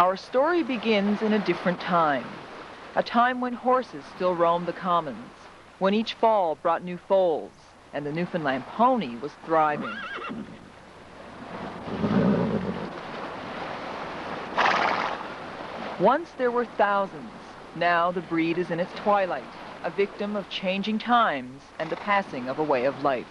Our story begins in a different time, a time when horses still roamed the commons, when each fall brought new foals, and the Newfoundland pony was thriving. Once there were thousands. Now the breed is in its twilight, a victim of changing times and the passing of a way of life.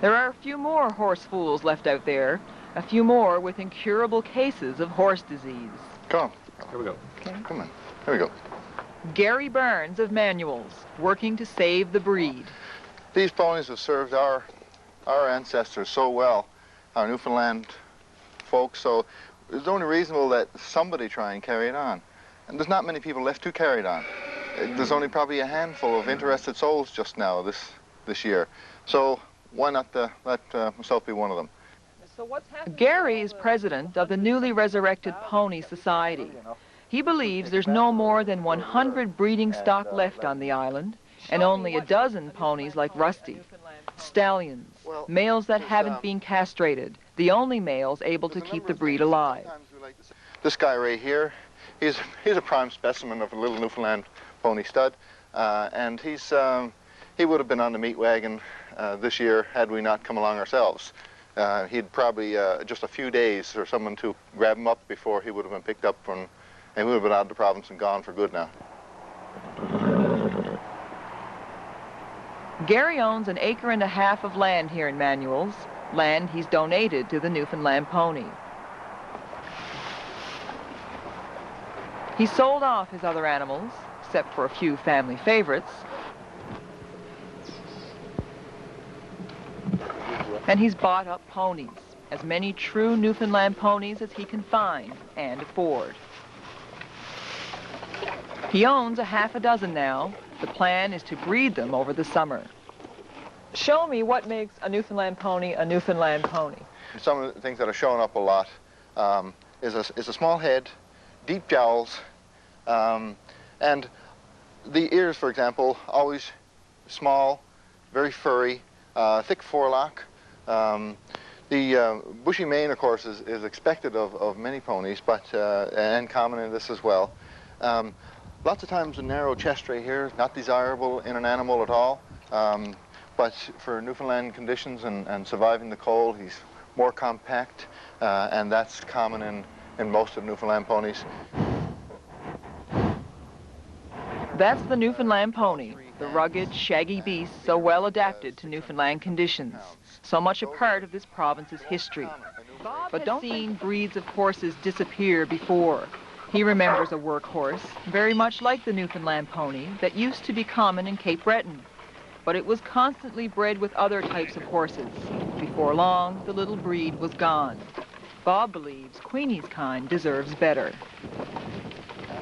There are a few more horse fools left out there, a few more with incurable cases of horse disease. Come on. Here we go. Okay. Come on. Here we go. Gary Burns of Manuals, working to save the breed. These ponies have served our ancestors so well, our Newfoundland folks, so it's only reasonable that somebody try and carry it on. And there's not many people left to carry it on. There's only probably a handful of interested souls just now this year. So why not let myself be one of them? So Gary is president of the newly resurrected Pony Society. He believes there's no more than 100 breeding stock left on the island, and only a dozen ponies like Rusty. Stallions, males that haven't been castrated, the only males able to keep the breed alive. This guy right here, he's a prime specimen of a little Newfoundland pony stud, and he would have been on the meat wagon this year had we not come along ourselves. He'd probably just a few days or someone to grab him up before he would have been picked up and we would have been out of the province and gone for good now. Gary owns 1.5 acres of land here in Manuals, land he's donated to the Newfoundland pony. He sold off his other animals, except for a few family favorites, and he's bought up ponies, as many true Newfoundland ponies as he can find and afford. He owns 6 now. The plan is to breed them over the summer. Show me what makes a Newfoundland pony a Newfoundland pony. Some of the things that are showing up a lot is a small head, deep jowls, and the ears, for example, always small, very furry, thick forelock. The bushy mane, of course, is expected of many ponies, but and common in this as well. Lots of times a narrow chest right here is not desirable in an animal at all, but for Newfoundland conditions and surviving the cold, he's more compact, and that's common in most of Newfoundland ponies. That's the Newfoundland pony, the rugged, shaggy beast so well adapted to Newfoundland conditions, so much a part of this province's history. But don't seen breeds of horses disappear before. He remembers a workhorse, very much like the Newfoundland pony, that used to be common in Cape Breton. But it was constantly bred with other types of horses. Before long, the little breed was gone. Bob believes Queenie's kind deserves better.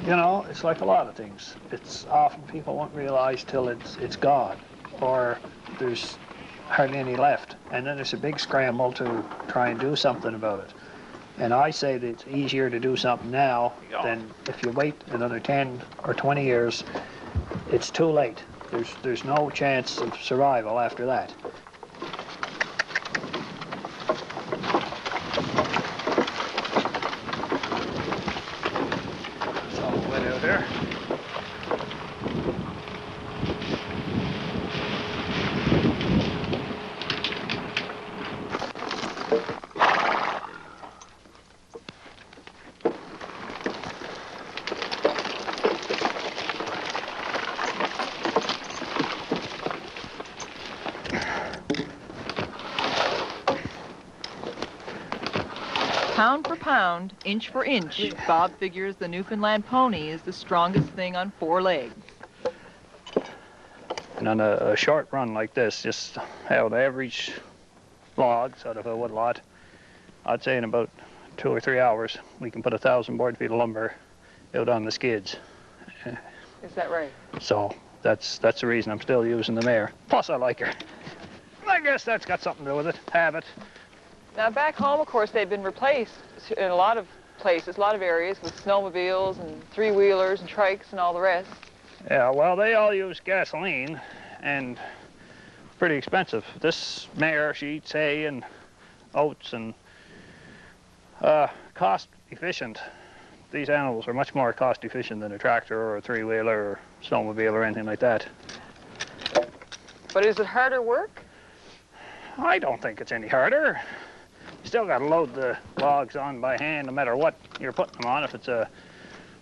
You know, it's like a lot of things. It's often people won't realize till it's gone, or there's hardly any left. And then there's a big scramble to try and do something about it. And I say that it's easier to do something now than if you wait another 10 or 20 years, it's too late. There's no chance of survival after that. It's all wet out there. Pound for pound, inch for inch, Bob figures the Newfoundland pony is the strongest thing on 4 legs. And on a short run like this, just out average logs out of a wood lot, I'd say in about 2 or 3 hours, we can put 1,000 board feet of lumber out on the skids. Is that right? So that's the reason I'm still using the mare. Plus I like her. I guess that's got something to do with it, habit. Now back home, of course, they've been replaced in a lot of places, a lot of areas with snowmobiles and 3-wheelers and trikes and all the rest. Yeah, well, they all use gasoline, and pretty expensive. This mare, she eats hay and oats and cost efficient. These animals are much more cost efficient than a tractor or a three-wheeler or snowmobile or anything like that. But is it harder work? I don't think it's any harder. You still got to load the logs on by hand no matter what you're putting them on, if it's a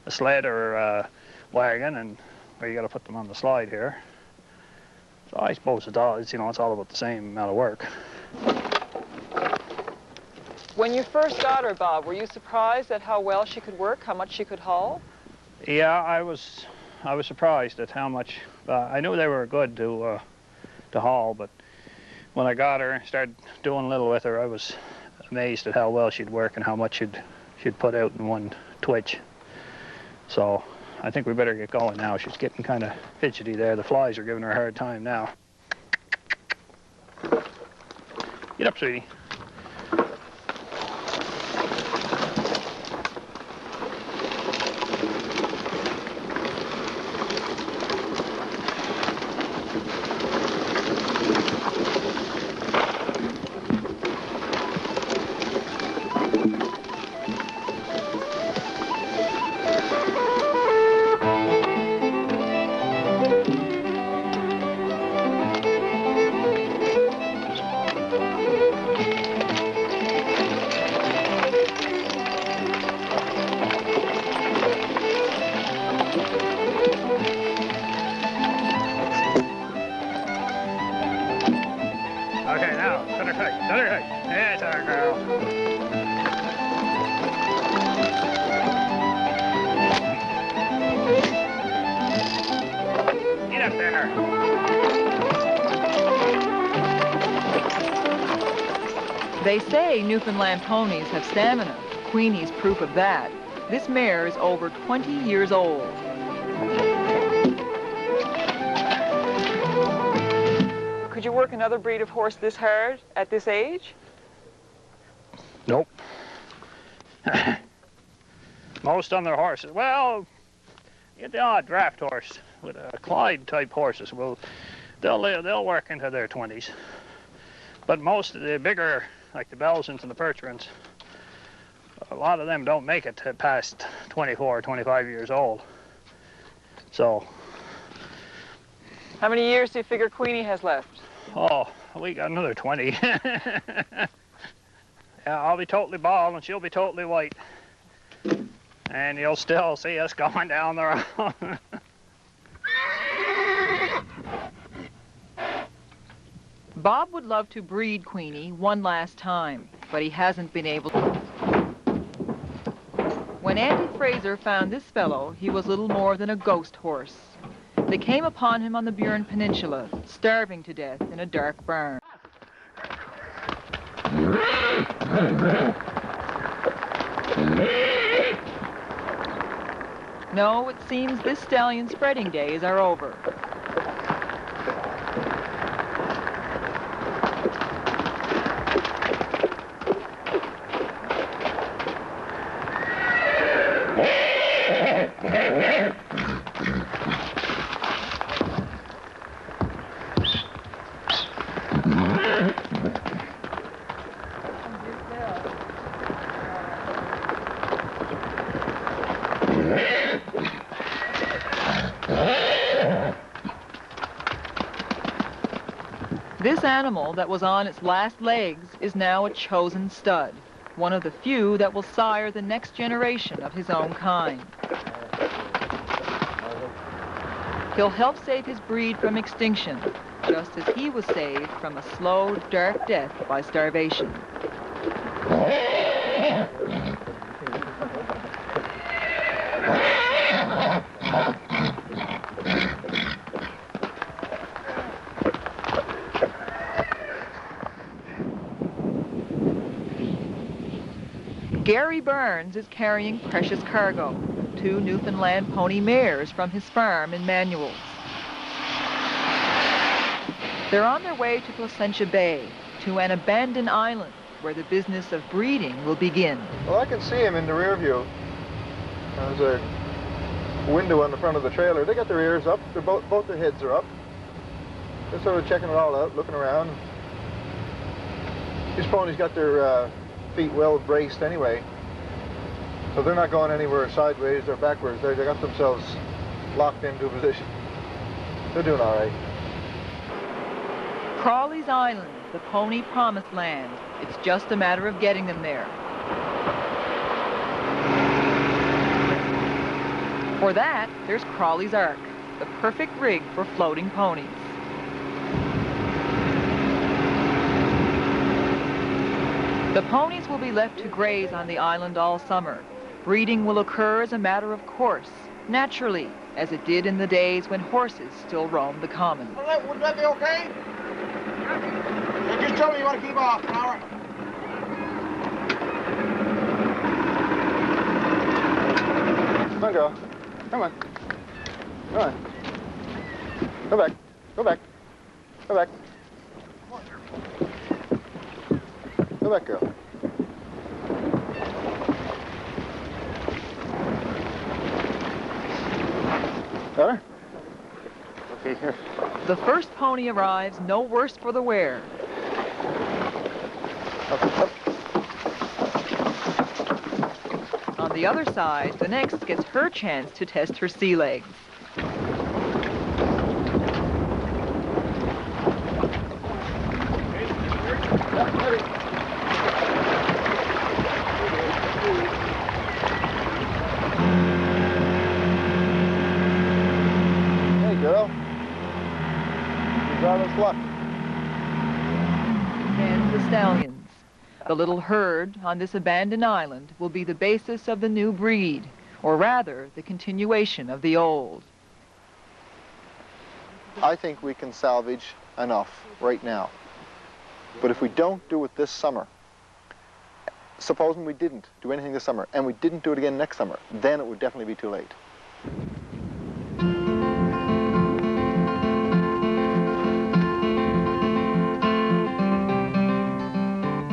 sled or a wagon, and where you got to put them on the slide here. So I suppose it does, you know, it's all about the same amount of work. When you first got her, Bob, were you surprised at how well she could work, how much she could haul? Yeah, I was surprised at how much. I knew they were good to haul, but when I got her and started doing a little with her, I was amazed at how well she'd work and how much she'd put out in one twitch. So I think we better get going now. She's getting kind of fidgety there. The flies are giving her a hard time now. Get up, sweetie. They say Newfoundland ponies have stamina. Queenie's proof of that. This mare is over 20 years old. Could you work another breed of horse this hard at this age? Nope. Most on their horses. Well, you get the odd draft horse with Clyde type horses. Well, they'll work into their 20s. But most of the bigger, like the Belgians and the Percherons, a lot of them don't make it past 24, 25 years old. So. How many years do you figure Queenie has left? Oh, we got another 20. Yeah, I'll be totally bald and she'll be totally white. And you'll still see us going down the road. Bob would love to breed Queenie one last time, but he hasn't been able to. When Andy Fraser found this fellow, he was little more than a ghost horse. They came upon him on the Burin Peninsula, starving to death in a dark barn. No, it seems this stallion's spreading days are over. This animal that was on its last legs is now a chosen stud, one of the few that will sire the next generation of his own kind. He'll help save his breed from extinction, just as he was saved from a slow, dark death by starvation. Gary Burns is carrying precious cargo, 2 Newfoundland pony mares from his farm in Manuels. They're on their way to Placentia Bay, to an abandoned island where the business of breeding will begin. Well, I can see him in the rear view. There's a window on the front of the trailer. They got their ears up. Both their heads are up. Just sort of checking it all out, looking around. These ponies got their feet well braced anyway, so they're not going anywhere sideways or backwards. They got themselves locked into a position. They're doing all right. Crawley's Island, the pony promised land. It's just a matter of getting them there. For that, there's Crawley's Ark, the perfect rig for floating ponies. The ponies will be left to graze on the island all summer. Breeding will occur as a matter of course, naturally, as it did in the days when horses still roamed the common. Would that be okay? Just tell me you want to keep off an hour. Come on, girl. Come on. Come on. Go back. Go back. Go back. Go back, girl. Got her? Okay, here. The first pony arrives no worse for the wear. Up, up. On the other side, the next gets her chance to test her sea legs. Hey, girl. You've got us luck. And the stallions. The little herd on this abandoned island will be the basis of the new breed, or rather, the continuation of the old. I think we can salvage enough right now. But if we don't do it this summer, supposing we didn't do anything this summer, and we didn't do it again next summer, then it would definitely be too late.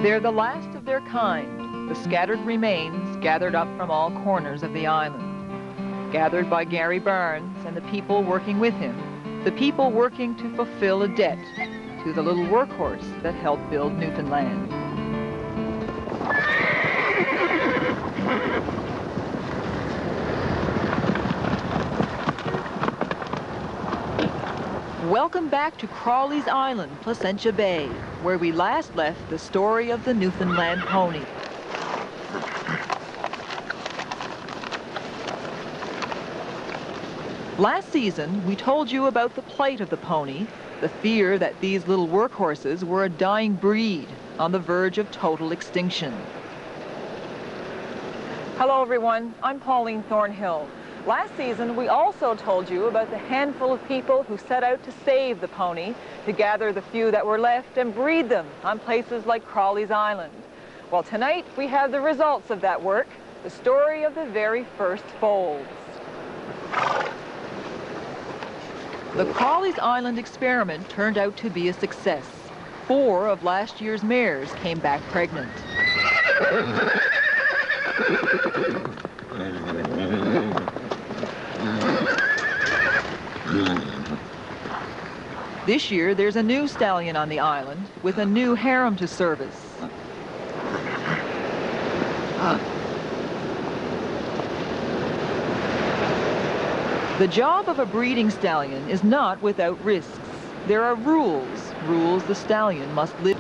They're the last of their kind, the scattered remains gathered up from all corners of the island. Gathered by Gary Barnes and the people working with him, the people working to fulfill a debt to the little workhorse that helped build Newfoundland. Welcome back to Crawley's Island, Placentia Bay, where we last left the story of the Newfoundland pony. Last season, we told you about the plight of the pony, the fear that these little workhorses were a dying breed on the verge of total extinction. Hello everyone, I'm Pauline Thornhill. Last season, we also told you about the handful of people who set out to save the pony, to gather the few that were left and breed them on places like Crawley's Island. Well, tonight we have the results of that work, the story of the very first foals. The Crawley's Island experiment turned out to be a success. 4 of last year's mares came back pregnant. This year, there's a new stallion on the island with a new harem to service. The job of a breeding stallion is not without risks. There are rules the stallion must live.